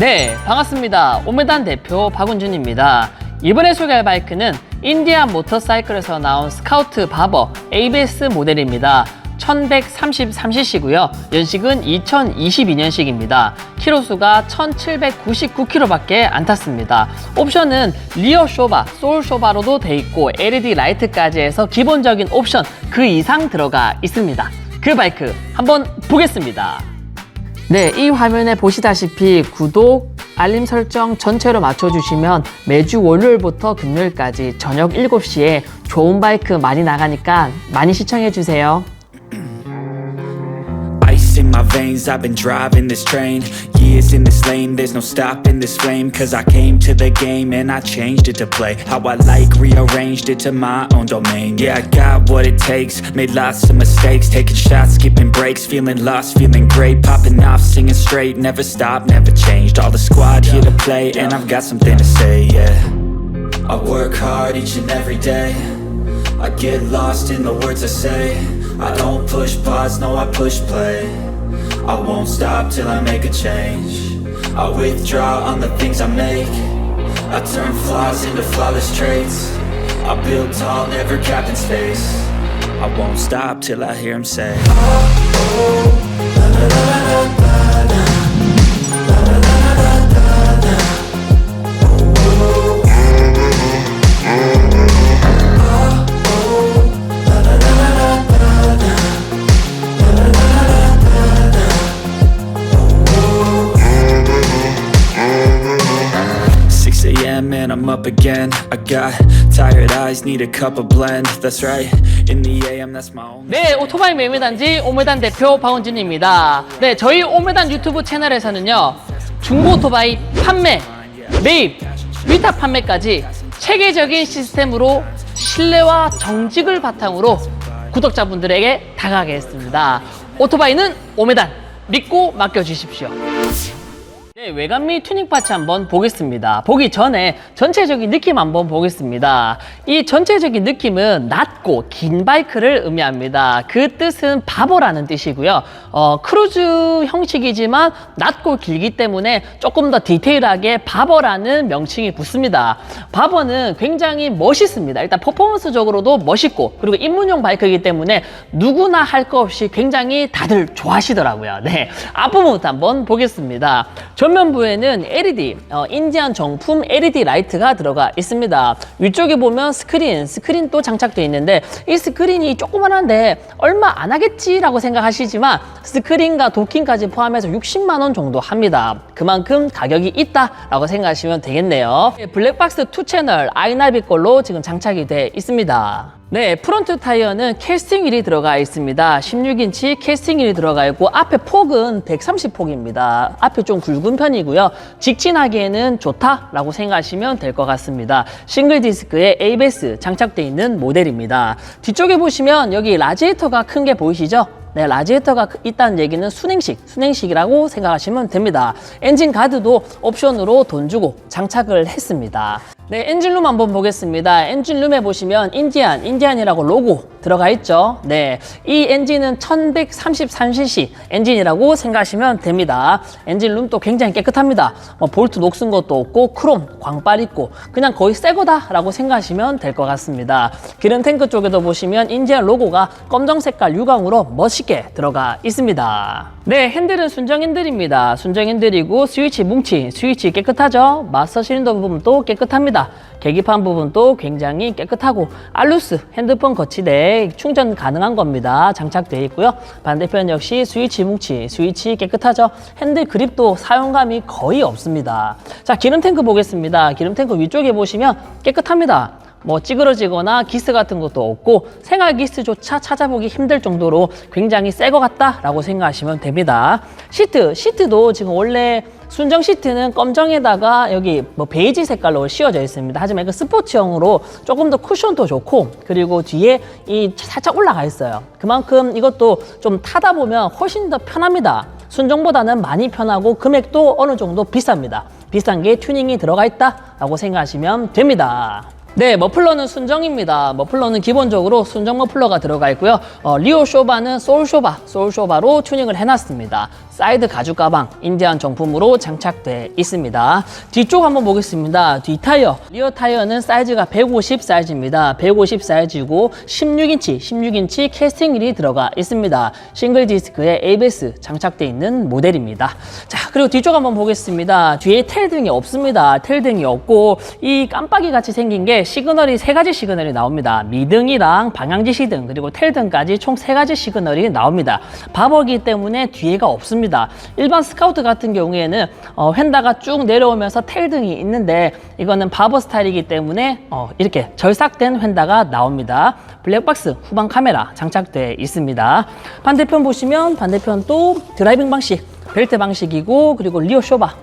네, 반갑습니다. 오메단 대표 박운준입니다. 이번에 소개할 바이크는 인디안 모터사이클에서 나온 스카우트 바버 ABS 모델입니다. 1133cc고요. 연식은 2022년식입니다. 키로수가 1799km밖에 안 탔습니다. 옵션은 리어 쇼바, 소울 쇼바로도 돼 있고 LED 라이트까지 해서 기본적인 옵션 그 이상 들어가 있습니다. 그 바이크 한번 보겠습니다. 네, 이 화면에 보시다시피 구독, 알림 설정 전체로 맞춰주시면 매주 월요일부터 금요일까지 저녁 7시에 좋은 바이크 많이 나가니까 많이 시청해주세요. Ice in my veins, I've been driving this train. Years in this lane, there's no stopping this flame. Cause I came to the game and I changed it to play how I like, rearranged it to my own domain. Yeah, I got what it takes, made lots of mistakes, taking shots, skipping breaks, feeling lost, feeling great, popping off, singing straight, never stopped, never changed. All the squad here to play and I've got something to say, yeah. I work hard each and every day, I get lost in the words I say. I don't push pause, no I push play. I won't stop till I make a change. I withdraw on the things I make. I turn flaws into flawless traits. I build tall, never capped in space. I won't stop till I hear him say, oh, la la la la la la. And I'm up again. I got tired eyes, need a cup of blend. That's right, in the AM, that's my own. 네, 오토바이 매매단지 오메단 대표 박운준입니다. 네, 저희 오메단 유튜브 채널에서는요, 중고 오토바이 판매, 매입, 위탁 판매까지 체계적인 시스템으로 신뢰와 정직을 바탕으로 구독자분들에게 다가가겠습니다. 오토바이는 오메단, 믿고 맡겨주십시오. 네, 외관 및 튜닝 파츠 한번 보겠습니다. 보기 전에 전체적인 느낌 한번 보겠습니다. 이 전체적인 느낌은 낮고 긴 바이크를 의미합니다. 그 뜻은 바버라는 뜻이고요. 크루즈 형식이지만 낮고 길기 때문에 조금 더 디테일하게 바버라는 명칭이 붙습니다. 바버는 굉장히 멋있습니다. 일단 퍼포먼스적으로도 멋있고, 그리고 입문용 바이크이기 때문에 누구나 할 거 없이 굉장히 다들 좋아하시더라고요. 네, 앞부분부터 한번 보겠습니다. 전면부에는 LED, 인디안 정품 LED 라이트가 들어가 있습니다. 위쪽에 보면 스크린도 장착되어 있는데, 이 스크린이 조그만한데 얼마 안 하겠지라고 생각하시지만 스크린과 도킹까지 포함해서 60만 원 정도 합니다. 그만큼 가격이 있다라고 생각하시면 되겠네요. 블랙박스 2채널 아이나비 걸로 지금 장착이 되어 있습니다. 네, 프론트 타이어는 캐스팅 휠이 들어가 있습니다. 16인치 캐스팅 휠이 들어가 있고, 앞에 폭은 130폭입니다. 앞에 좀 굵은 편이고요. 직진하기에는 좋다라고 생각하시면 될 것 같습니다. 싱글 디스크에 ABS 장착되어 있는 모델입니다. 뒤쪽에 보시면 여기 라지에이터가 큰 게 보이시죠? 네, 라지에이터가 있다는 얘기는 순행식이라고 생각하시면 됩니다. 엔진 가드도 옵션으로 돈 주고 장착을 했습니다. 네, 엔진룸 한번 보겠습니다. 엔진룸에 보시면 인디안이라고 로고 들어가 있죠. 네, 이 엔진은 1133cc 엔진이라고 생각하시면 됩니다. 엔진룸도 굉장히 깨끗합니다. 볼트 녹슨 것도 없고, 크롬, 광빨 있고, 그냥 거의 새 거다라고 생각하시면 될 것 같습니다. 기름 탱크 쪽에도 보시면 인디안 로고가 검정 색깔 유광으로 멋있게 들어가 있습니다. 네, 핸들은 순정 핸들입니다. 순정 핸들이고, 스위치 깨끗하죠. 마스터 실린더 부분도 깨끗합니다. 계기판 부분도 굉장히 깨끗하고, 알루스 핸드폰 거치대에 충전 가능한 겁니다. 장착되어 있고요. 반대편 역시 스위치 깨끗하죠. 핸들 그립도 사용감이 거의 없습니다. 자, 기름 탱크 보겠습니다. 기름 탱크 위쪽에 보시면 깨끗합니다. 찌그러지거나 기스 같은 것도 없고, 생활 기스조차 찾아보기 힘들 정도로 굉장히 새 것 같다라고 생각하시면 됩니다. 시트도 지금 원래 순정 시트는 검정에다가 여기 베이지 색깔로 씌워져 있습니다. 하지만 이거 스포츠형으로 조금 더 쿠션도 좋고, 그리고 뒤에 이 살짝 올라가 있어요. 그만큼 이것도 좀 타다 보면 훨씬 더 편합니다. 순정보다는 많이 편하고, 금액도 어느 정도 비쌉니다. 비싼 게 튜닝이 들어가 있다라고 생각하시면 됩니다. 네, 머플러는 순정입니다. 머플러는 기본적으로 순정 머플러가 들어가 있고요. 리오 쇼바는 소울 쇼바로 튜닝을 해놨습니다. 사이드 가죽 가방, 인디안 정품으로 장착돼 있습니다. 뒤쪽 한번 보겠습니다. 뒤 타이어, 리어 타이어는 사이즈가 150 사이즈입니다. 150 사이즈고 16인치 캐스팅 휠이 들어가 있습니다. 싱글 디스크에 ABS 장착돼 있는 모델입니다. 자, 그리고 뒤쪽 한번 보겠습니다. 뒤에 텔등이 없습니다. 텔등이 없고 이 깜빡이 같이 생긴 게 시그널이 3가지 시그널이 나옵니다. 미등이랑 방향 지시등 그리고 텔등까지 총 3가지 시그널이 나옵니다. 바버기 때문에 뒤에가 없습니다. 일반 스카우트 같은 경우에는 휀다가 쭉 내려오면서 텔등이 있는데 이거는 바버 스타일이기 때문에 이렇게 절삭된 휀다가 나옵니다. 블랙박스 후방 카메라 장착되어 있습니다. 반대편 보시면 반대편 또 드라이빙 방식 벨트 방식이고 그리고 리오 쇼바,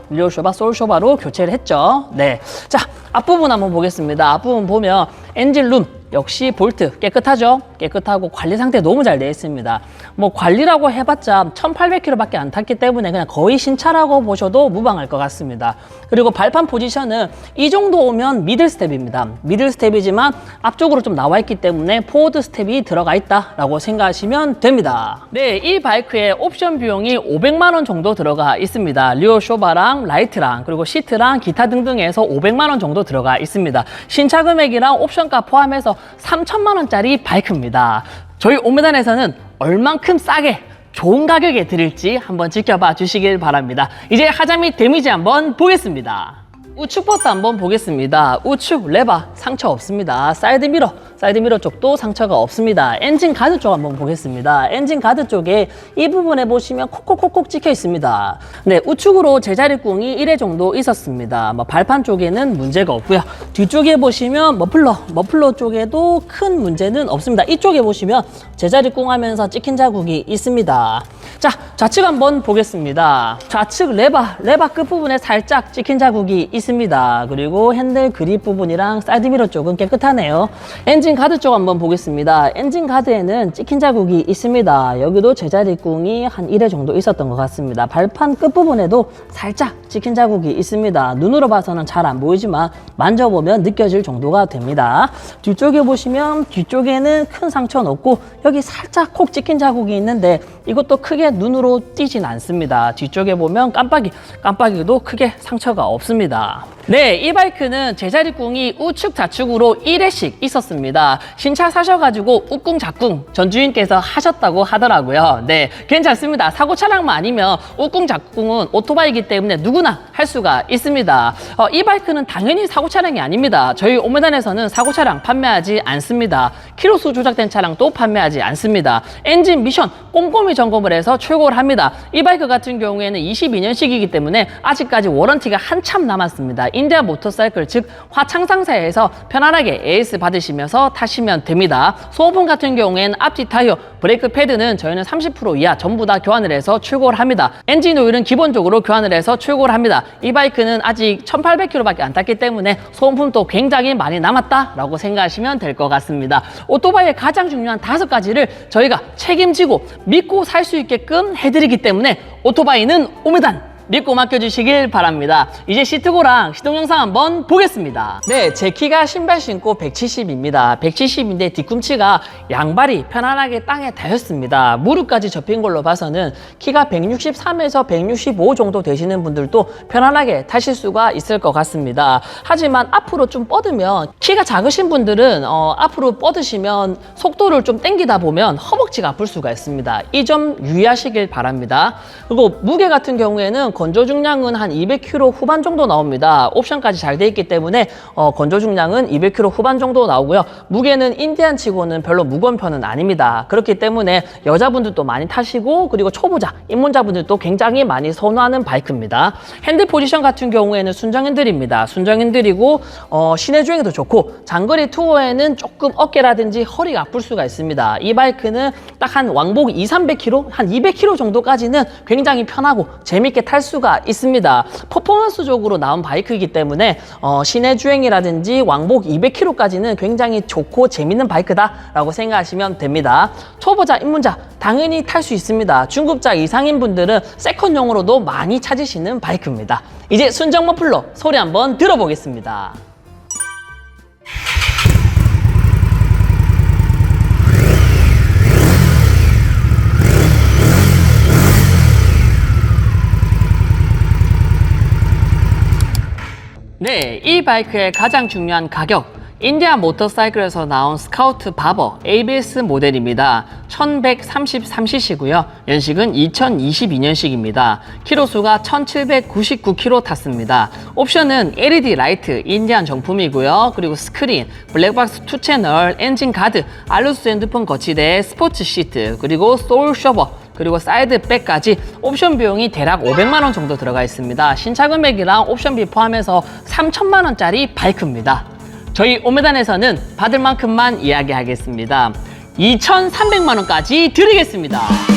소울 쇼바로 교체를 했죠. 네, 자 앞부분 한번 보겠습니다. 앞부분 보면 엔진룸 역시 볼트 깨끗하죠. 깨끗하고 관리 상태 너무 잘 되어 있습니다. 뭐 관리라고 해봤자 1800km밖에 안 탔기 때문에 그냥 거의 신차라고 보셔도 무방할 것 같습니다. 그리고 발판 포지션은 이 정도 오면 미들 스텝입니다. 미들 스텝이지만 앞쪽으로 좀 나와 있기 때문에 포워드 스텝이 들어가 있다라고 생각하시면 됩니다. 네, 이 바이크의 옵션 비용이 500만 원 정도 들어가 있습니다. 리오 쇼바랑 라이트랑 그리고 시트랑 기타 등등에서 500만 원 정도 들어가 있습니다. 신차 금액이랑 옵션가 포함해서 3천만 원짜리 바이크입니다. 저희 오메단에서는 얼만큼 싸게 좋은 가격에 드릴지 한번 지켜봐 주시길 바랍니다. 이제 하자 및 데미지 한번 보겠습니다. 우측 버튼 한번 보겠습니다. 우측 레바 상처 없습니다. 사이드 미러 쪽도 상처가 없습니다. 엔진 가드 쪽 한번 보겠습니다. 엔진 가드 쪽에 이 부분에 보시면 콕콕콕콕 찍혀 있습니다. 네, 우측으로 제자리 꿍이 1회 정도 있었습니다. 발판 쪽에는 문제가 없고요. 뒤쪽에 보시면 머플러 쪽에도 큰 문제는 없습니다. 이쪽에 보시면 제자리 꿍 하면서 찍힌 자국이 있습니다. 자, 좌측 한번 보겠습니다. 좌측 레바 끝부분에 살짝 찍힌 자국이 있습니다. 그리고 핸들 그립 부분이랑 사이드 미러 쪽은 깨끗하네요. 엔진 가드 쪽 한번 보겠습니다. 엔진 가드에는 찍힌 자국이 있습니다. 여기도 제자리 꿍이 한 1회 정도 있었던 것 같습니다. 발판 끝부분에도 살짝 찍힌 자국이 있습니다. 눈으로 봐서는 잘 안 보이지만 만져보면 느껴질 정도가 됩니다. 뒤쪽에 보시면 뒤쪽에는 큰 상처는 없고 여기 살짝 콕 찍힌 자국이 있는데 이것도 크게 눈으로 띄진 않습니다. 뒤쪽에 보면 깜빡이도 크게 상처가 없습니다. 네, 이 바이크는 제자리 꿍이 우측 좌측으로 1회씩 있었습니다. 신차 사셔가지고 우꿍 작꿍 전주인께서 하셨다고 하더라고요. 네, 괜찮습니다. 사고 차량만 아니면 우꿍 작꿍은 오토바이이기 때문에 누구나 할 수가 있습니다. 이 바이크는 당연히 사고 차량이 아닙니다. 저희 오메단에서는 사고 차량 판매하지 않습니다. 키로수 조작된 차량도 판매하지 않습니다. 엔진 미션 꼼꼼히 점검을 해서 출고를 합니다. 이 바이크 같은 경우에는 22년식이기 때문에 아직까지 워런티가 한참 남았습니다. 인디아 모터사이클 즉 화창상사에서 편안하게 AS 받으시면서 타시면 됩니다. 소모품 같은 경우에는 앞뒤 타이어, 브레이크 패드는 저희는 30% 이하 전부 다 교환을 해서 출고를 합니다. 엔진 오일은 기본적으로 교환을 해서 출고를 합니다. 이 바이크는 아직 1800km밖에 안 탔기 때문에 소모품도 굉장히 많이 남았다라고 생각하시면 될 것 같습니다. 오토바이의 가장 중요한 5가지를 저희가 책임지고 믿고 살 수 있게끔 해드리기 때문에 오토바이는 오메단 믿고 맡겨주시길 바랍니다. 이제 시트고랑 시동 영상 한번 보겠습니다. 네, 제 키가 신발 신고 170입니다. 170인데 뒤꿈치가 양발이 편안하게 땅에 닿였습니다. 무릎까지 접힌 걸로 봐서는 키가 163에서 165 정도 되시는 분들도 편안하게 타실 수가 있을 것 같습니다. 하지만 앞으로 좀 뻗으면 키가 작으신 분들은 앞으로 뻗으시면 속도를 좀 당기다 보면 허벅지가 아플 수가 있습니다. 이 점 유의하시길 바랍니다. 그리고 무게 같은 경우에는 건조 중량은 한 200kg 후반 정도 나옵니다. 옵션까지 잘 돼 있기 때문에 건조 중량은 200kg 후반 정도 나오고요. 무게는 인디안 치고는 별로 무거운 편은 아닙니다. 그렇기 때문에 여자분들도 많이 타시고 그리고 초보자, 입문자분들도 굉장히 많이 선호하는 바이크입니다. 핸들 포지션 같은 경우에는 순정 핸들입니다. 순정 핸들이고 시내 주행에도 좋고 장거리 투어에는 조금 어깨라든지 허리가 아플 수가 있습니다. 이 바이크는 딱 한 왕복 200-300km, 한 200km 정도까지는 굉장히 편하고 재밌게 탈 수가 있습니다. 퍼포먼스적으로 나온 바이크이기 때문에 시내 주행이라든지 왕복 200km까지는 굉장히 좋고 재밌는 바이크다라고 생각하시면 됩니다. 초보자, 입문자 당연히 탈 수 있습니다. 중급자 이상인 분들은 세컨용으로도 많이 찾으시는 바이크입니다. 이제 순정 머플러 소리 한번 들어보겠습니다. 네, 이 바이크의 가장 중요한 가격, 인디안 모터사이클에서 나온 스카우트 바버 ABS 모델입니다. 1133cc고요. 연식은 2022년식입니다. 키로수가 1799km 탔습니다. 옵션은 LED 라이트, 인디안 정품이고요. 그리고 스크린, 블랙박스 2채널, 엔진 가드, 알루스 핸드폰 거치대, 스포츠 시트, 그리고 소울 쇼버, 그리고 사이드백까지 옵션 비용이 대략 500만 원 정도 들어가 있습니다. 신차 금액이랑 옵션비 포함해서 3천만 원짜리 바이크입니다. 저희 오메단에서는 받을 만큼만 이야기하겠습니다. 2,300만 원까지 드리겠습니다.